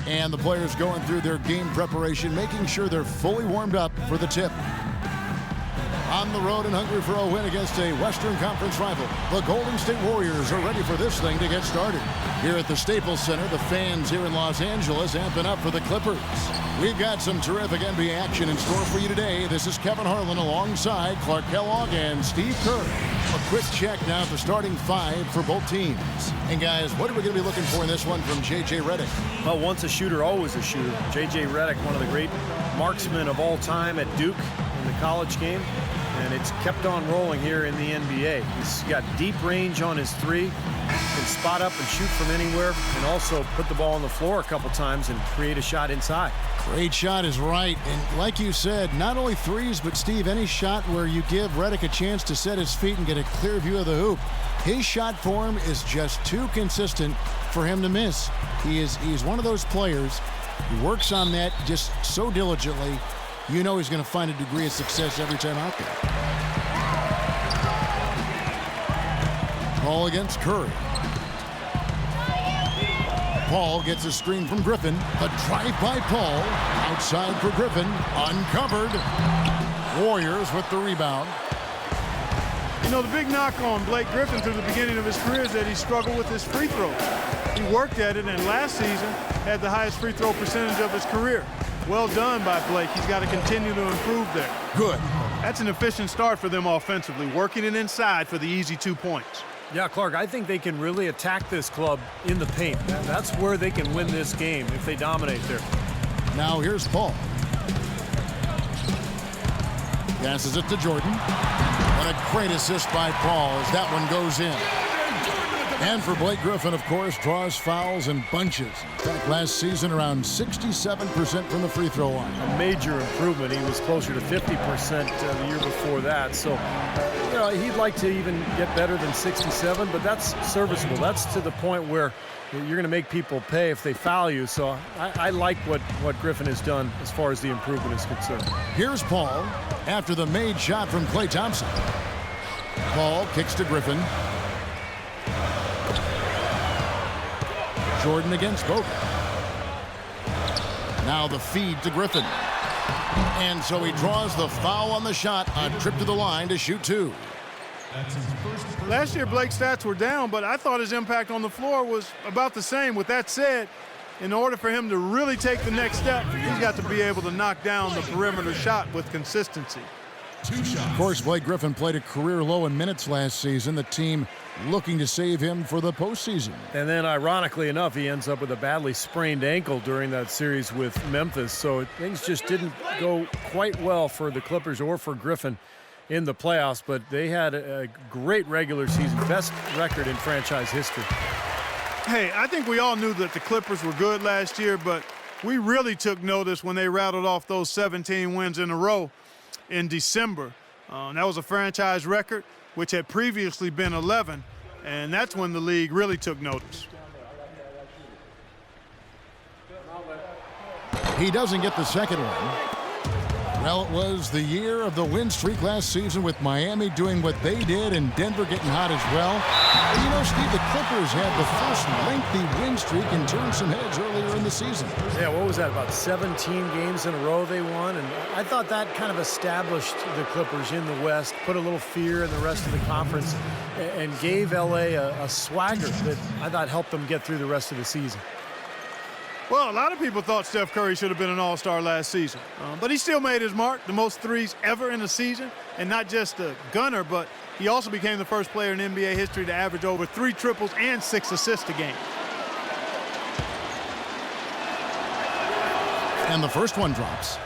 And the players going through their game preparation, making sure they're fully warmed up for the tip. On the road and hungry for a win against a Western Conference rival, the Golden State Warriors are ready for this thing to get started. Here at the Staples Center, the fans here in Los Angeles amping up for the Clippers. We've got some terrific NBA action in store for you today. This is Kevin Harlan alongside Clark Kellogg and Steve Kerr. A quick check now at the starting five for both teams. And guys, what are we going to be looking for in this one from J.J. Redick? Well, once a shooter, always a shooter. J.J. Redick, one of the great marksmen of all time at Duke in the college game. And it's kept on rolling here in the NBA. He's got deep range on his three, can spot up and shoot from anywhere, and also put the ball on the floor a couple times and create a shot inside. Great shot is right. And like you said, not only threes, but Steve, any shot where you give Redick a chance to set his feet and get a clear view of the hoop, his shot form is just too consistent for him to miss. He's one of those players who works on that just so diligently. You know he's going to find a degree of success every time out there. Paul against Curry. Paul gets a screen from Griffin. A drive by Paul. Outside for Griffin. Uncovered. Warriors with the rebound. You know, the big knock on Blake Griffin through the beginning of his career is that he struggled with his free throws. He worked at it, and last season had the highest free throw percentage of his career. Well done by Blake. He's got to continue to improve there. Good. That's an efficient start for them offensively, working it inside for the easy 2 points. Yeah, Clark, I think they can really attack this club in the paint. That's where they can win this game if they dominate there. Now here's Paul. Passes it to Jordan. And a great assist by Paul as that one goes in. And for Blake Griffin, of course, draws fouls in bunches. In fact, last season, around 67% from the free throw line. A major improvement. He was closer to 50% the year before that. So, you know, he'd like to even get better than 67, but that's serviceable. That's to the point where you're going to make people pay if they foul you. So I like what Griffin has done as far as the improvement is concerned. Here's Paul after the made shot from Klay Thompson. Paul kicks to Griffin. Jordan against Bogut. Now the feed to Griffin. And so he draws the foul on the shot. A trip to the line to shoot two. Last year, Blake's stats were down, but I thought his impact on the floor was about the same. With that said, in order for him to really take the next step, he's got to be able to knock down the perimeter shot with consistency. Of course, Blake Griffin played a career low in minutes last season. The team looking to save him for the postseason. And then, ironically enough, he ends up with a badly sprained ankle during that series with Memphis. So things just didn't go quite well for the Clippers or for Griffin in the playoffs. But they had a great regular season, best record in franchise history. Hey, I think we all knew that the Clippers were good last year, but we really took notice when they rattled off those 17 wins in a row in December. That was a franchise record, which had previously been 11, and that's when the league really took notice. He doesn't get the second one. Well, it was the year of the win streak last season with Miami doing what they did and Denver getting hot as well. And you know, Steve, the Clippers had the first lengthy win streak and turned some heads earlier in the season. Yeah, what was that, about 17 games in a row they won? And I thought that kind of established the Clippers in the West, put a little fear in the rest of the conference, and gave L.A. a swagger that I thought helped them get through the rest of the season. Well, a lot of people thought Steph Curry should have been an all-star last season, but he still made his mark, the most threes ever in a season, and not just a gunner, but he also became the first player in NBA history to average over 3 triples and 6 assists a game. And the first one drops.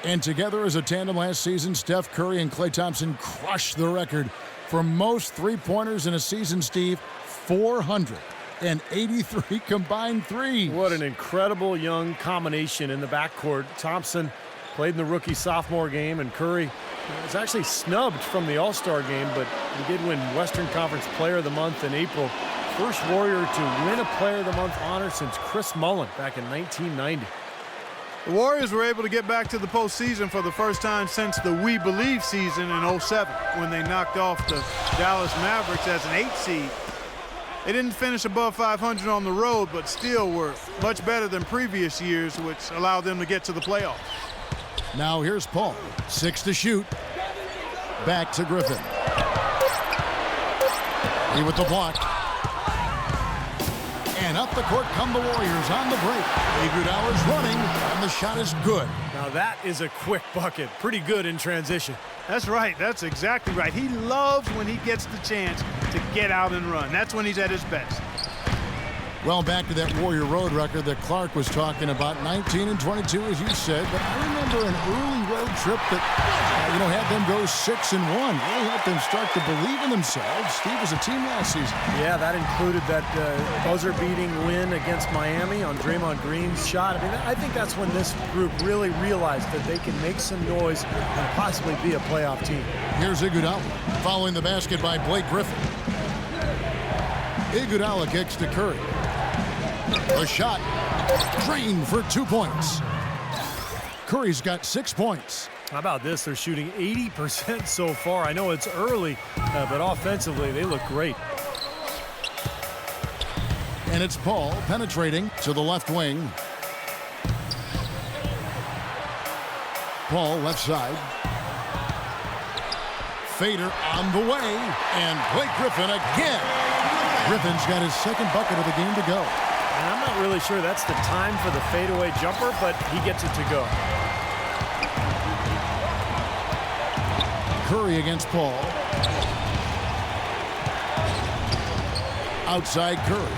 And together as a tandem last season, Steph Curry and Klay Thompson crushed the record for most three-pointers in a season, Steve, 483 combined threes. What an incredible young combination in the backcourt. Thompson played in the rookie-sophomore game, and Curry was actually snubbed from the All-Star game, but he did win Western Conference Player of the Month in April. First Warrior to win a Player of the Month honor since Chris Mullin back in 1990. The Warriors were able to get back to the postseason for the first time since the We Believe season in '07, when they knocked off the Dallas Mavericks as an 8 seed. They didn't finish above 500 on the road, but still were much better than previous years, which allowed them to get to the playoffs. Now here's Paul. 6 to shoot. Back to Griffin. He with the block. And up the court come the Warriors on the break. Iguodala's running, and the shot is good. Now that is a quick bucket. Pretty good in transition. That's right. That's exactly right. He loves when he gets the chance to get out and run. That's when he's at his best. Well, back to that Warrior road record that Clark was talking about, 19 and 22, as you said. But I remember an early road trip that, had them go 6 and 1. Really helped them start to believe in themselves. Steve was a team last season. Yeah, that included that buzzer-beating win against Miami on Draymond Green's shot. I mean, I think that's when this group really realized that they can make some noise and possibly be a playoff team. Here's Iguodala, following the basket by Blake Griffin. Iguodala kicks to Curry. A shot drained for 2 points. Curry's got 6 points. How about this? They're shooting 80% so far. I know it's early, but offensively they look great. And it's Paul penetrating to the left wing. Paul left side. Fader on the way. And Blake Griffin again. Griffin's got his second bucket of the game to go. And I'm not really sure that's the time for the fadeaway jumper, but he gets it to go. Curry against Paul. Outside Curry.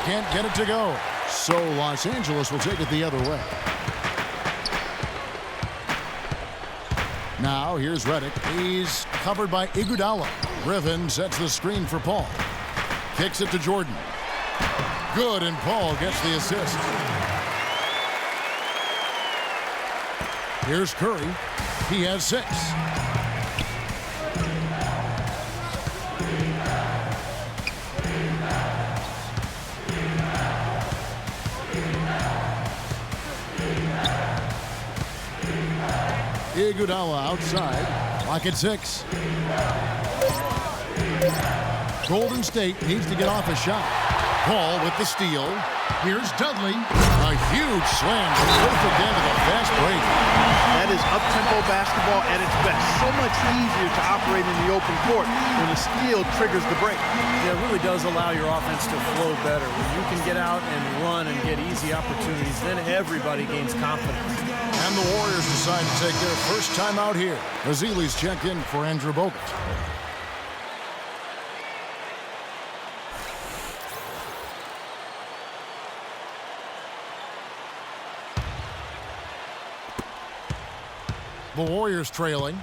Can't get it to go. So Los Angeles will take it the other way. Now here's Redick. He's covered by Iguodala. Griffin sets the screen for Paul. Kicks it to Jordan. Good, and Paul gets the assist. Here's Curry. He has 6. Iguodala outside. Clock at 6. Golden State needs to get off a shot. Paul with the steal. Here's Dudley. A huge slam. Perfect end of the fast break. That is up-tempo basketball at its best. So much easier to operate in the open court when the steal triggers the break. Yeah, it really does allow your offense to flow better. When you can get out and run and get easy opportunities, then everybody gains confidence. And the Warriors decide to take their first time out here. Azile's check in for Andrew Bogut. The Warriors trailing.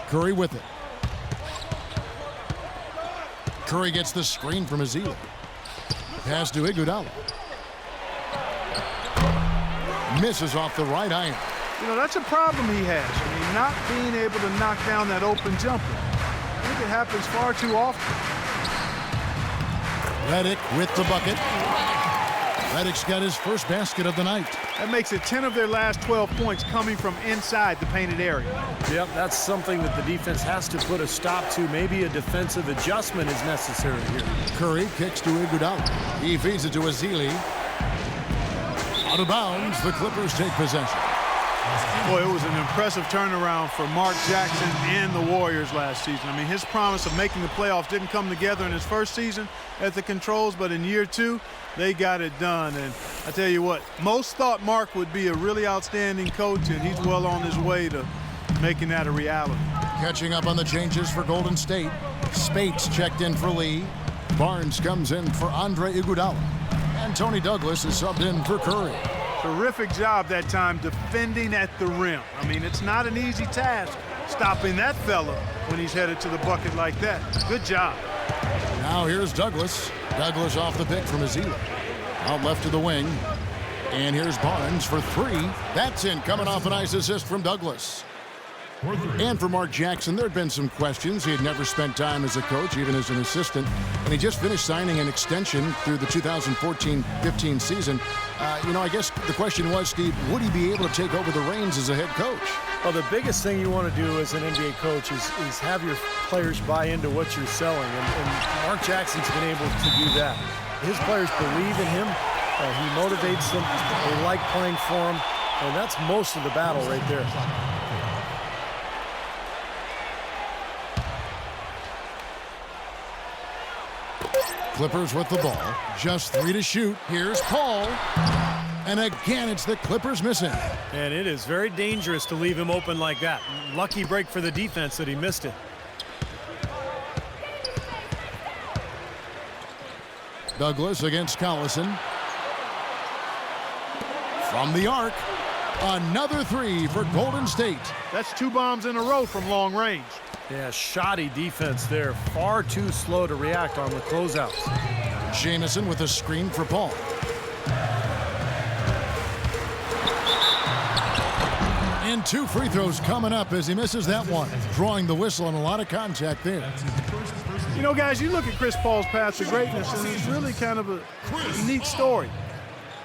Curry with it. Curry gets the screen from Azile. Pass to Iguodala. Misses off the right iron. That's a problem he has. Not being able to knock down that open jumper. I think it happens far too often. Redick with the bucket. Redick's got his first basket of the night. That makes it 10 of their last 12 points coming from inside the painted area. Yep, that's something that the defense has to put a stop to. Maybe a defensive adjustment is necessary here. Curry kicks to Iguodala. He feeds it to Azile. Out of bounds, the Clippers take possession. Boy, it was an impressive turnaround for Mark Jackson and the Warriors last season. His promise of making the playoffs didn't come together in his first season at the controls, but in year 2, they got it done. And I tell you what, most thought Mark would be a really outstanding coach, and he's well on his way to making that a reality. Catching up on the changes for Golden State. Spates checked in for Lee. Barnes comes in for Andre Iguodala. And Tony Douglas is subbed in for Curry. Terrific job that time defending at the rim. It's not an easy task stopping that fella when he's headed to the bucket like that. Good job. Now here's Douglas. Douglas off the pick from Azile. Out left to the wing. And here's Barnes for 3. That's in, coming off a nice assist from Douglas. And for Mark Jackson, there had been some questions. He had never spent time as a coach, even as an assistant, and he just finished signing an extension through the 2014-15 season. I guess the question was, Steve, would he be able to take over the reins as a head coach? Well, the biggest thing you want to do as an NBA coach is have your players buy into what you're selling, and Mark Jackson's been able to do that. His players believe in him. He motivates them. They like playing for him, and that's most of the battle right there. Clippers with the ball. Just 3 to shoot. Here's Paul. And again, it's the Clippers missing. And it is very dangerous to leave him open like that. Lucky break for the defense that he missed it. Douglas against Collison. From the arc. Another 3 for Golden State. That's 2 bombs in a row from long range. Yeah, shoddy defense there. Far too slow to react on the closeouts. Jamison with a screen for Paul. And 2 free throws coming up as he misses that one. Drawing the whistle and a lot of contact there. You know, guys, you look at Chris Paul's path to greatness, and it's really kind of a neat story.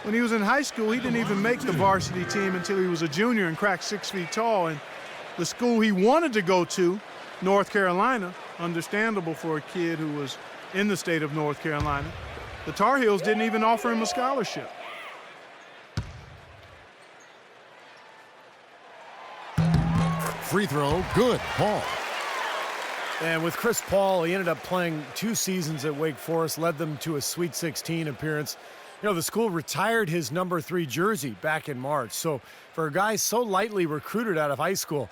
When he was in high school, he didn't even make the varsity team until he was a junior and cracked 6 feet tall. And the school he wanted to go to, North Carolina, understandable for a kid who was in the state of North Carolina, the Tar Heels didn't even offer him a scholarship. Free throw, good, Paul. And with Chris Paul, he ended up playing 2 seasons at Wake Forest, led them to a Sweet 16 appearance. You know, the school retired his number 3 jersey back in March. So for a guy so lightly recruited out of high school,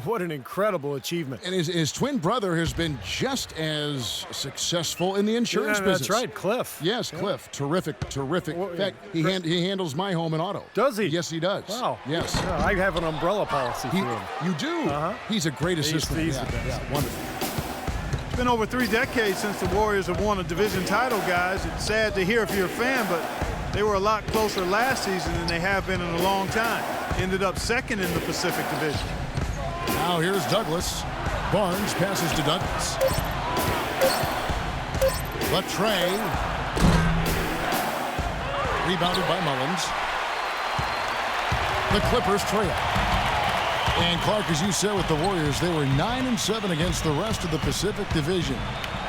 what an incredible achievement. And his twin brother has been just as successful in the insurance business. That's right, Cliff. Yes, yeah. Cliff. Terrific. In fact, he handles my home and auto. Does he? Yes, he does. Wow. Yes. Yeah, I have an umbrella policy for him. You do? Uh-huh. He's a great assistant. He's the best. Yeah, wonderful. It's been over 3 decades since the Warriors have won a division title, guys. It's sad to hear if you're a fan, but they were a lot closer last season than they have been in a long time. Ended up 2nd in the Pacific Division. Now here's Douglas. Barnes passes to Douglas. Latrey. Rebounded by Mullins. The Clippers trail. And Clark, as you said with the Warriors, they were 9-7 against the rest of the Pacific Division.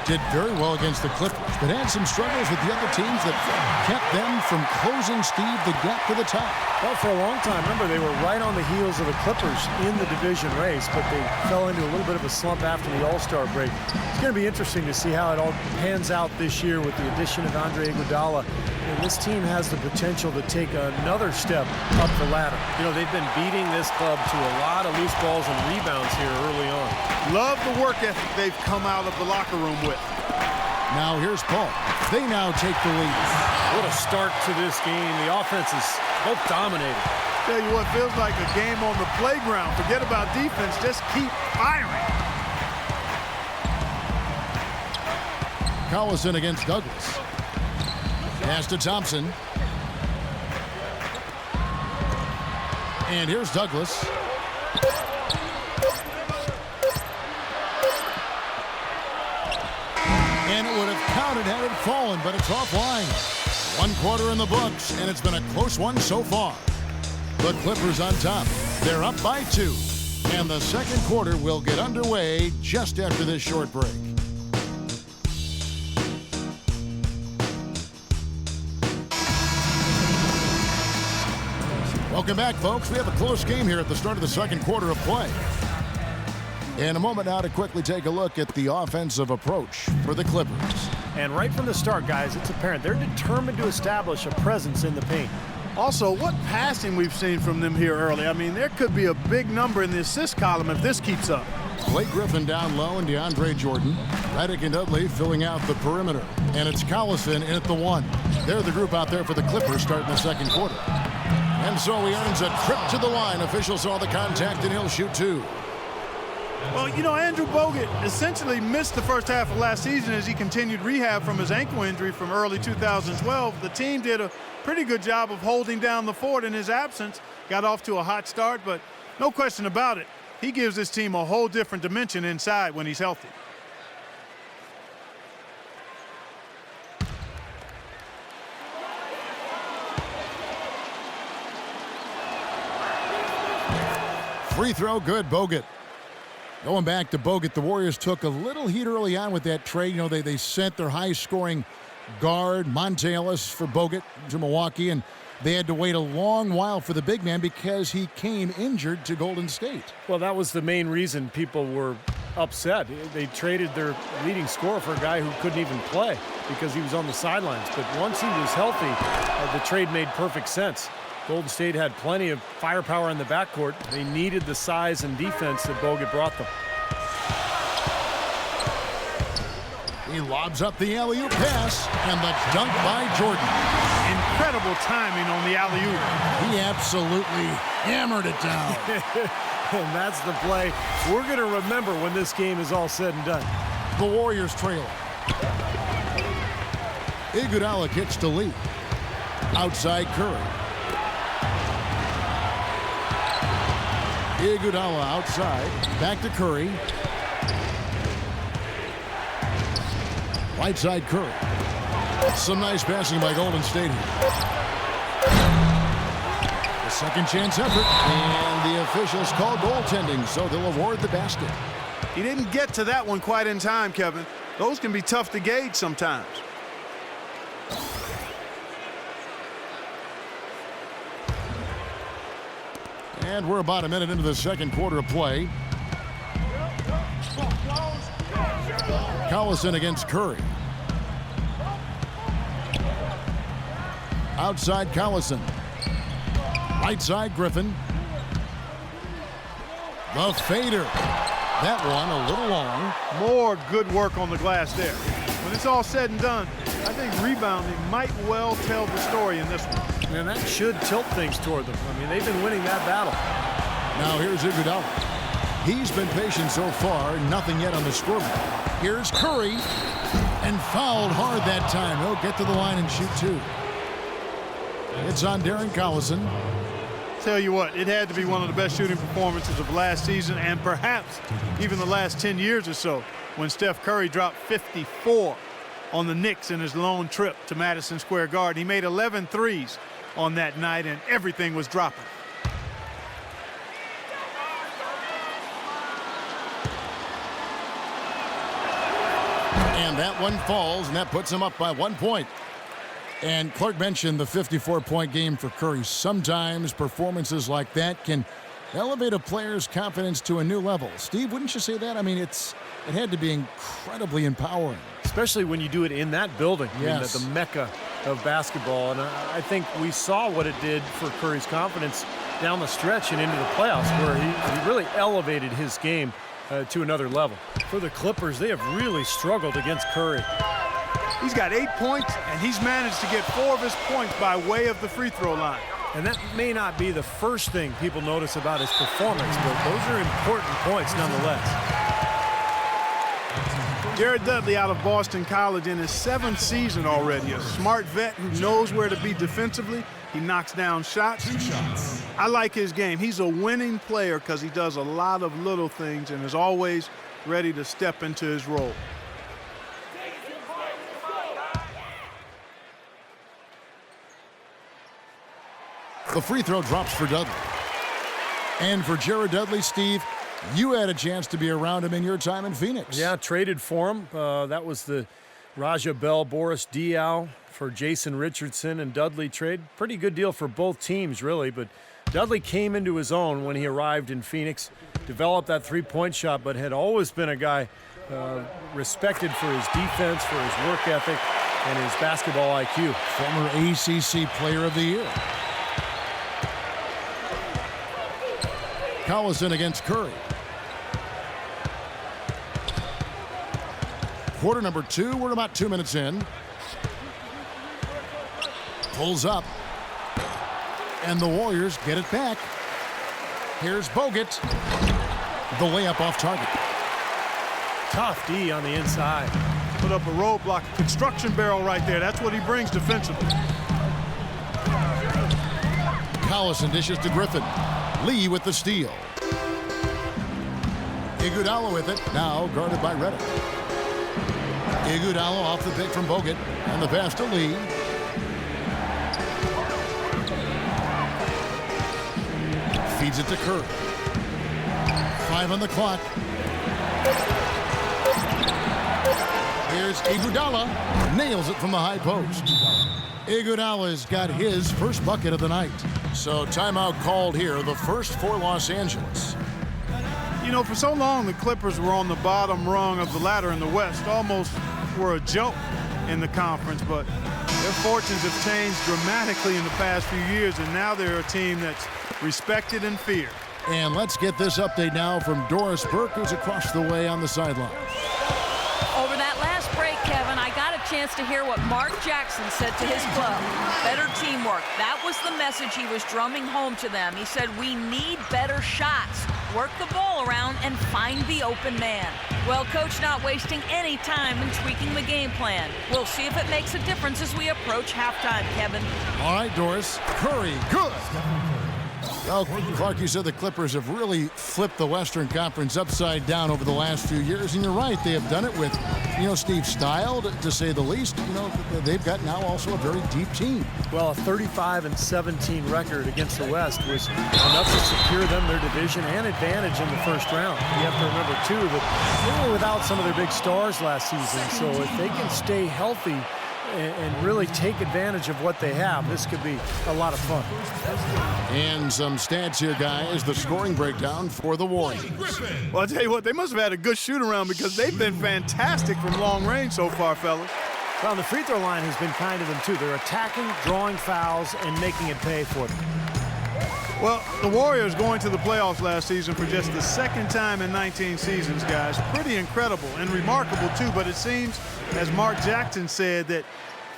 Did very well against the Clippers, but had some struggles with the other teams that kept them from closing, Steve, the gap to the top. Well, for a long time, remember, they were right on the heels of the Clippers in the division race, but they fell into a little bit of a slump after the All-Star break. It's going to be interesting to see how it all pans out this year with the addition of Andre Iguodala. And this team has the potential to take another step up the ladder. You know, they've been beating this club to a lot of loose balls and rebounds here early on. Love the work ethic they've come out of the locker room with. Now here's Paul. They now take the lead. What a start to this game. The offense is both dominated. Tell you what, feels like a game on the playground. Forget about defense, just keep firing. Collison against Douglas. Pass to Thompson. And here's Douglas. And it would have counted had it fallen, but it's offline. 1 quarter in the books, and it's been a close one so far. The Clippers on top. They're up by 2. And the second quarter will get underway just after this short break. Welcome back, folks. We have a close game here at the start of the second quarter of play. In a moment now to quickly take a look at the offensive approach for the Clippers. And right from the start, guys, it's apparent they're determined to establish a presence in the paint. Also, what passing we've seen from them here early. I mean, there could be a big number in the assist column if this keeps up. Blake Griffin down low and DeAndre Jordan. Redick and Dudley filling out the perimeter. And it's Collison in at the 1. They're the group out there for the Clippers starting the second quarter. And so he earns a trip to the line. Officials saw the contact, and he'll shoot 2. Well, you know, Andrew Bogut essentially missed the first half of last season as he continued rehab from his ankle injury from early 2012. The team did a pretty good job of holding down the fort in his absence. Got off to a hot start, but no question about it. He gives this team a whole different dimension inside when he's healthy. Free throw, good. Bogut. Going back to Bogut, the Warriors took a little heat early on with that trade. You know, they sent their high-scoring guard, Monte Ellis, for Bogut to Milwaukee, and they had to wait a long while for the big man because he came injured to Golden State. Well, that was the main reason people were upset. They traded their leading scorer for a guy who couldn't even play because he was on the sidelines. But once he was healthy, the trade made perfect sense. Golden State had plenty of firepower in the backcourt. They needed the size and defense that Bogut brought them. He lobs up the alley-oop pass, and the dunk by Jordan. Incredible timing on the alley-oop. He absolutely hammered it down. And that's the play we're going to remember when this game is all said and done. The Warriors trail. Iguodala kicks to Lee. Outside Curry. Iguodala outside. Back to Curry. Right side Curry. Some nice passing by Golden State here. The second chance effort. And the officials call goaltending, so they'll award the basket. He didn't get to that one quite in time, Kevin. Those can be tough to gauge sometimes. And we're about a minute into the second quarter of play. Collison against Curry. Outside Collison. Right side Griffin. The fader. That one a little long. More good work on the glass there. When it's all said and done, I think rebounding might well tell the story in this one. And that should tilt things toward them. I mean, they've been winning that battle. Now here's Iguodala. He's been patient so far, nothing yet on the scoreboard. Here's Curry, and fouled hard that time. He'll get to the line and shoot two. It's on Darren Collison. Tell you what, it had to be one of the best shooting performances of last season and perhaps even the last 10 years or so when Steph Curry dropped 54 on the Knicks in his lone trip to Madison Square Garden. He made 11 threes on that night and everything was dropping. And that one falls, and that puts him up by 1 point. And Clark mentioned the 54-point game for Curry. Sometimes performances like that can elevate a player's confidence to a new level. Steve, wouldn't you say that? I mean, it had to be incredibly empowering. Especially when you do it in that building, yes. The mecca of basketball. And I think we saw what it did for Curry's confidence down the stretch and into the playoffs, where he really elevated his game to another level. For the Clippers, they have really struggled against Curry. He's got 8 points, and he's managed to get 4 of his points by way of the free throw line. And that may not be the first thing people notice about his performance, but those are important points nonetheless. Jared Dudley out of Boston College in his 7th season already. A smart vet who knows where to be defensively. He knocks down shots. I like his game. He's a winning player because he does a lot of little things and is always ready to step into his role. The free throw drops for Dudley. And for Jared Dudley, Steve, you had a chance to be around him in your time in Phoenix. Yeah, traded for him. That was the Raja Bell, Boris Diaw for Jason Richardson and Dudley trade. Pretty good deal for both teams, really. But Dudley came into his own when he arrived in Phoenix, developed that three-point shot, but had always been a guy respected for his defense, for his work ethic, and his basketball IQ. Former ACC Player of the Year. Collison against Curry. Quarter number 2, we're about 2 minutes in. Pulls up. And the Warriors get it back. Here's Bogut. The layup off target. Tough D on the inside. Put up a roadblock, a construction barrel right there. That's what he brings defensively. Collison dishes to Griffin. Lee with the steal. Iguodala with it, now guarded by Redick. Iguodala off the pick from Bogut, and the pass to Lee. Feeds it to Kerr. 5 on the clock. Here's Iguodala, nails it from the high post. Iguodala's got his first bucket of the night. So timeout called here, the first for Los Angeles. You know, for so long, the Clippers were on the bottom rung of the ladder in the West, almost were a joke in the conference, but their fortunes have changed dramatically in the past few years, and now they're a team that's respected and feared. And let's get this update now from Doris Burke, who's across the way on the sideline. Over that last break, Kevin, I got a chance to hear what Mark Jackson said to his club. Better teamwork. That was the message he was drumming home to them. He said, we need better shots. Work the ball around and find the open man. Well, Coach not wasting any time in tweaking the game plan. We'll see if it makes a difference as we approach halftime, Kevin. All right, Doris. Curry, good. Well, Clark, you said the Clippers have really flipped the Western Conference upside down over the last few years, and you're right. They have done it with, Steve Style, to say the least. They've got now also a very deep team. Well, a 35-17 record against the West was enough to secure them their division and advantage in the first round. You have to remember, too, that they were without some of their big stars last season, so if they can stay healthy and really take advantage of what they have, this could be a lot of fun. And some stats here, guys. The scoring breakdown for the Warriors. Well, I'll tell you what, they must have had a good shoot-around because they've been fantastic from long range so far, fellas. Well, the free throw line has been kind to them, too. They're attacking, drawing fouls, and making it pay for them. Well, the Warriors going to the playoffs last season for just the second time in 19 seasons, guys. Pretty incredible and remarkable, too, but it seems, as Mark Jackson said, that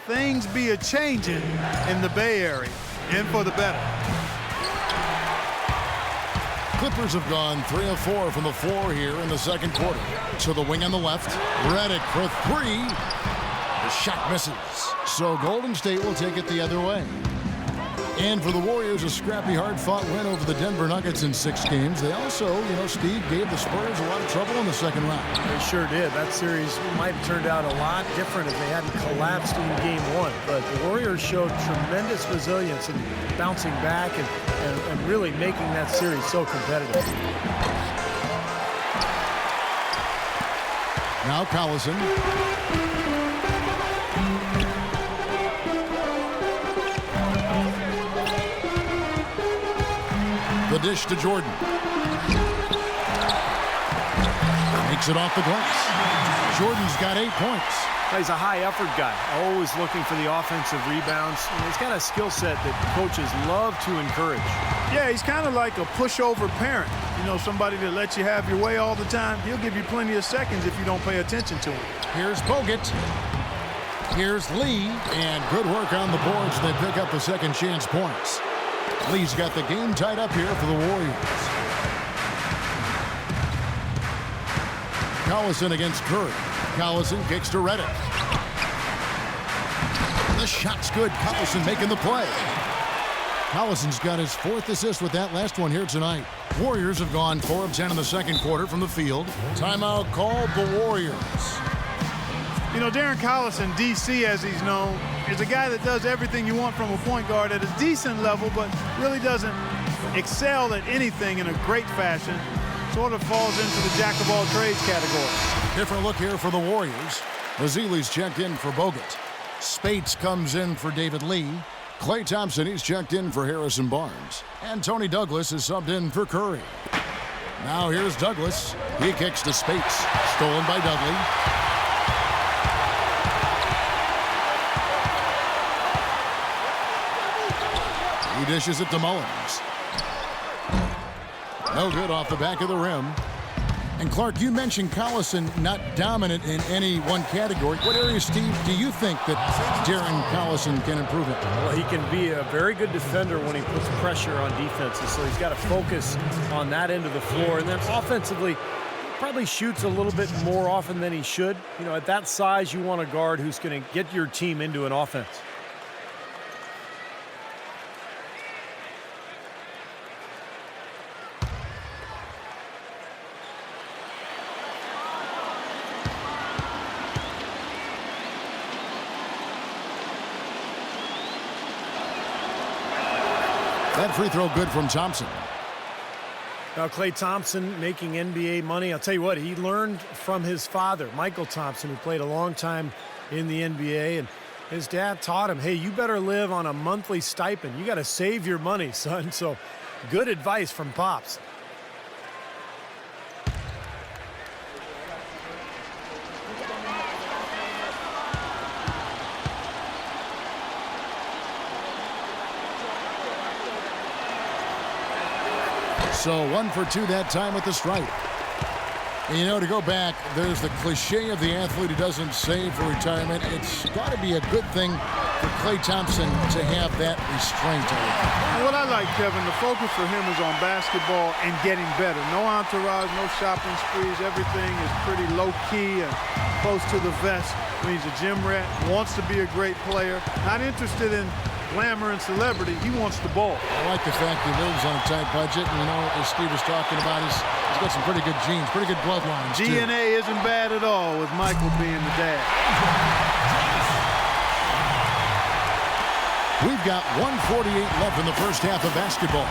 things be a-changing in the Bay Area, and for the better. Clippers have gone 3 of 4 from the floor here in the second quarter. To the wing on the left, Redick for 3. The shot misses. So Golden State will take it the other way. And for the Warriors, a scrappy, hard-fought win over the Denver Nuggets in 6 games. They also, Steve, gave the Spurs a lot of trouble in the second round. They sure did. That series might have turned out a lot different if they hadn't collapsed in game 1. But the Warriors showed tremendous resilience in bouncing back and really making that series so competitive. Now Collison. The dish to Jordan. Makes it off the glass. Jordan's got 8 points. He's a high-effort guy, always looking for the offensive rebounds. And he's got a skill set that coaches love to encourage. Yeah, he's kind of like a pushover parent. Somebody that lets you have your way all the time. He'll give you plenty of seconds if you don't pay attention to him. Here's Bogut. Here's Lee. And good work on the boards. They pick up the second chance points. Lee's got the game tied up here for the Warriors. Collison against Curry. Collison kicks to Redick. The shot's good. Collison making the play. Collison's got his 4th assist with that last one here tonight. Warriors have gone 4 of 10 in the second quarter from the field. Timeout called the Warriors. Darren Collison, DC as he's known, is a guy that does everything you want from a point guard at a decent level, but really doesn't excel at anything in a great fashion. Sort of falls into the jack-of-all-trades category. Different look here for the Warriors. Mazzili's checked in for Bogut. Spates comes in for David Lee. Klay Thompson, he's checked in for Harrison Barnes. And Tony Douglas is subbed in for Curry. Now here's Douglas. He kicks to Spates. Stolen by Dudley. He dishes it to Mullins. No good off the back of the rim. And Clark, you mentioned Collison not dominant in any one category. What areas, Steve, do you think that Darren Collison can improve in? Well, he can be a very good defender when he puts pressure on defenses, so he's got to focus on that end of the floor. And then offensively, probably shoots a little bit more often than he should. At that size, you want a guard who's going to get your team into an offense. That free throw good from Thompson. Now, Klay Thompson making NBA money. I'll tell you what, he learned from his father, Michael Thompson, who played a long time in the NBA. And his dad taught him, hey, you better live on a monthly stipend. You got to save your money, son. So good advice from Pops. So 1 for 2 that time at the stripe. And you know, to go back, there's the cliche of the athlete who doesn't save for retirement. It's got to be a good thing for Klay Thompson to have that restraint. What I like, Kevin, the focus for him is on basketball and getting better. No entourage, no shopping sprees. Everything is pretty low-key and close to the vest. I mean, he's a gym rat, wants to be a great player, not interested in glamour and celebrity. He wants the ball. I like the fact he lives on a tight budget. And, you know, as Steve was talking about, he's got some pretty good genes, pretty good bloodlines, too. DNA isn't bad at all with Michael being the dad. We've got 1:48 left in the first half of basketball.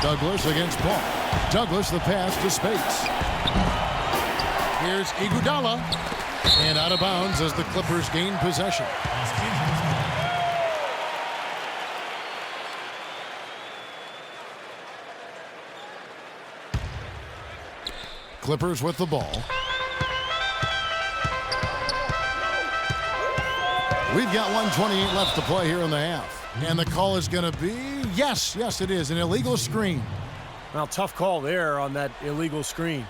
Douglas against Paul. Douglas the pass to Spates. Here's Iguodala. And out of bounds as the Clippers gain possession. Clippers with the ball. We've got 1:28 left to play here in the half. And the call is going to be, yes, it is, an illegal screen. Well, tough call there on that illegal screen.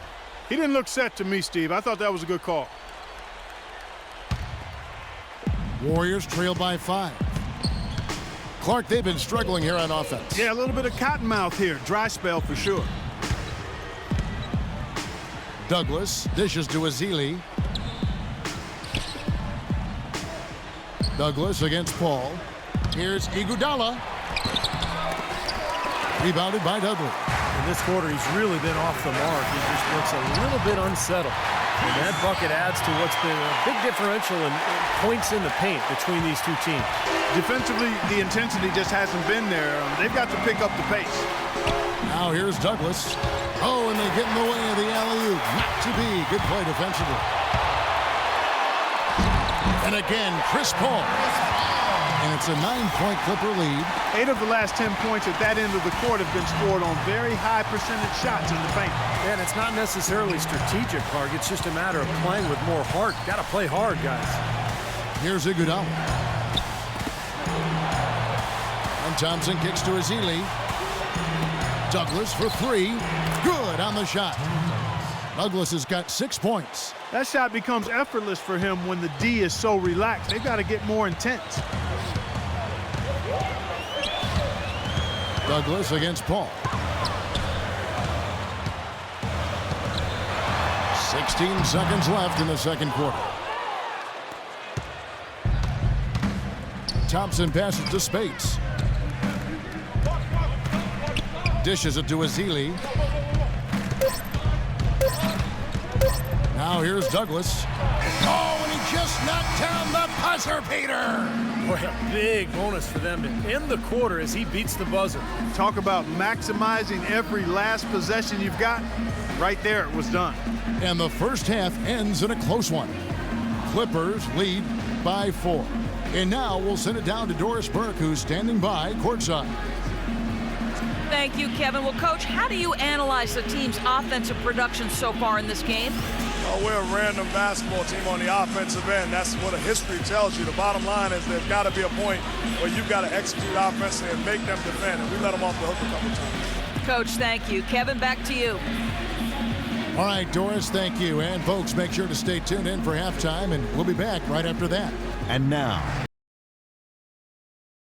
He didn't look set to me, Steve. I thought that was a good call. Warriors trail by 5. Clark, they've been struggling here on offense. Yeah, a little bit of cottonmouth here. Dry spell for sure. Douglas dishes to Azili. Douglas against Paul. Here's Iguodala. Rebounded by Douglas. In this quarter, he's really been off the mark. He just looks a little bit unsettled. And that bucket adds to what's been a big differential in points in the paint between these two teams. Defensively, the intensity just hasn't been there. They've got to pick up the pace. Now here's Douglas. Oh, and they get in the way of the alley-oop. Not to be. Good play defensively. And again, Chris Paul. And it's a 9-point Clipper lead. 8 of the last 10 points at that end of the court have been scored on very high percentage shots in the paint. And it's not necessarily strategic, Clark. It's just a matter of playing with more heart. Got to play hard, guys. Here's Iguodala. And Thompson kicks to Azili. Douglas for 3. Good on the shot. Douglas has got 6 points. That shot becomes effortless for him when the D is so relaxed. They've got to get more intense. Douglas against Paul. 16 seconds left in the second quarter. Thompson passes to Spates. Dishes it to Azili. Now here's Douglas. Oh, and he just knocked down the buzzer beater. Boy, a big bonus for them to end the quarter as he beats the buzzer. Talk about maximizing every last possession you've got. Right there, it was done. And the first half ends in a close one. Clippers lead by 4. And now we'll send it down to Doris Burke, who's standing by courtside. Thank you, Kevin. Well, Coach, how do you analyze the team's offensive production so far in this game? Well, we're a random basketball team on the offensive end. That's what a history tells you. The bottom line is there's got to be a point where you've got to execute offensively and make them defend. And we let them off the hook a couple times. Coach, thank you. Kevin, back to you. All right, Doris, thank you. And folks, make sure to stay tuned in for halftime, and we'll be back right after that. And now,